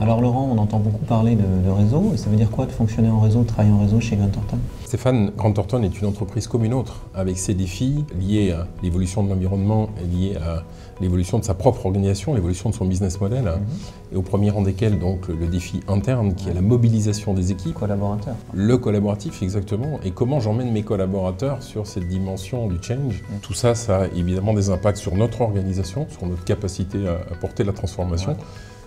Alors Laurent, on entend beaucoup parler de réseau, et ça veut dire quoi de fonctionner en réseau, de travailler en réseau chez Grant Thornton? Stéphane, Grant Thornton est une entreprise comme une autre, avec ses défis liés à l'évolution de l'environnement, liés à l'évolution de sa propre organisation, l'évolution de son business model, et au premier rang desquels donc le défi interne qui est la mobilisation des équipes. Collaborateur. Le collaboratif, exactement, et comment j'emmène mes collaborateurs sur cette dimension du change. Tout ça, ça a évidemment des impacts sur notre organisation, sur notre capacité à porter la transformation.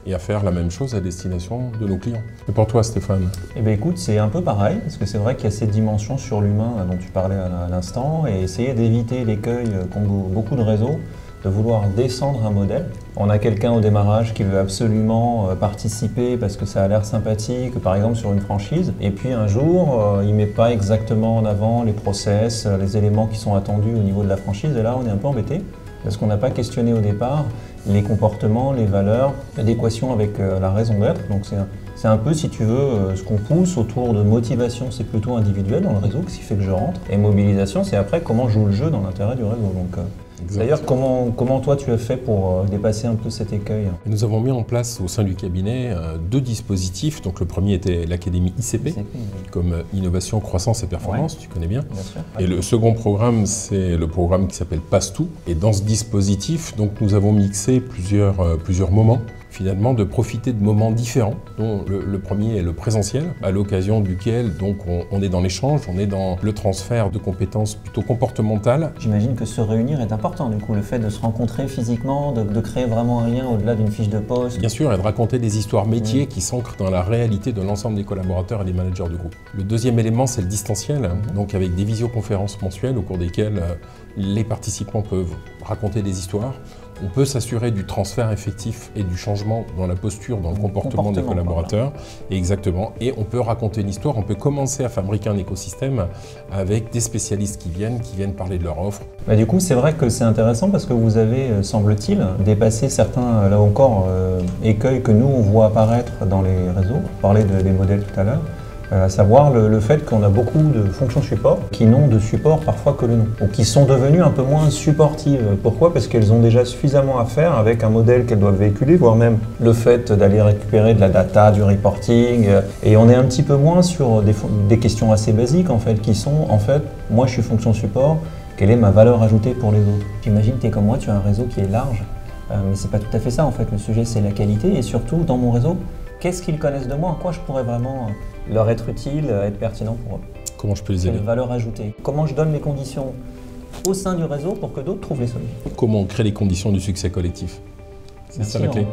Et à faire la même chose à destination de nos clients. Et pour toi, Stéphane? Eh bien écoute, c'est un peu pareil, parce que c'est vrai qu'il y a cette dimension sur l'humain dont tu parlais à l'instant, et essayer d'éviter l'écueil qu'ont beaucoup de réseaux, de vouloir descendre un modèle. On a quelqu'un au démarrage qui veut absolument participer parce que ça a l'air sympathique, par exemple sur une franchise, et puis un jour, il ne met pas exactement en avant les process, les éléments qui sont attendus au niveau de la franchise, et là on est un peu embêté, parce qu'on n'a pas questionné au départ les comportements, les valeurs, l'adéquation avec la raison d'être. Donc c'est un peu, si tu veux, ce qu'on pousse autour de motivation, c'est plutôt individuel dans le réseau, ce qui fait que je rentre. Et mobilisation, c'est après comment je joue le jeu dans l'intérêt du réseau. Donc, d'ailleurs, comment toi tu as fait pour dépasser un peu cet écueil? Nous avons mis en place au sein du cabinet 2 dispositifs. Donc le premier était l'académie ICP, comme Innovation, Croissance et Performance, tu connais bien. Bien sûr. Et le second programme, c'est le programme qui s'appelle Passe-Tout. Et dans ce dispositif, donc, nous avons mixé plusieurs moments, finalement, de profiter de moments différents, dont le premier est le présentiel, à l'occasion duquel donc, on est dans l'échange, on est dans le transfert de compétences plutôt comportementales. J'imagine que se réunir est important, du coup, le fait de se rencontrer physiquement, de créer vraiment un lien au-delà d'une fiche de poste. Bien sûr, et de raconter des histoires métiers qui s'ancrent dans la réalité de l'ensemble des collaborateurs et des managers du groupe. Le deuxième élément, c'est le distanciel, donc avec des visioconférences mensuelles au cours desquelles les participants peuvent raconter des histoires. On peut s'assurer du transfert effectif et du changement dans la posture, dans le comportement des collaborateurs. Exactement. Et on peut raconter une histoire, on peut commencer à fabriquer un écosystème avec des spécialistes qui viennent parler de leur offre. Bah, du coup, c'est vrai que c'est intéressant parce que vous avez, semble-t-il, dépassé certains, là encore, écueils que nous, on voit apparaître dans les réseaux. On parlait des modèles tout à l'heure. À savoir le fait qu'on a beaucoup de fonctions support qui n'ont de support parfois que le nom, ou qui sont devenues un peu moins supportives. Pourquoi? Parce qu'elles ont déjà suffisamment à faire avec un modèle qu'elles doivent véhiculer, voire même le fait d'aller récupérer de la data, du reporting, et on est un petit peu moins sur des questions assez basiques en fait, qui sont en fait, moi je suis fonction support, quelle est ma valeur ajoutée pour les autres? J'imagine que tu es comme moi, tu as un réseau qui est large, mais c'est pas tout à fait ça en fait, le sujet c'est la qualité, et surtout dans mon réseau, qu'est-ce qu'ils connaissent de moi, en quoi je pourrais vraiment leur être utile, être pertinent pour eux. Comment je peux les aider? Quelle valeur ajoutée? Comment je donne les conditions au sein du réseau pour que d'autres trouvent les solutions? Comment on crée les conditions du succès collectif? C'est ça la clé.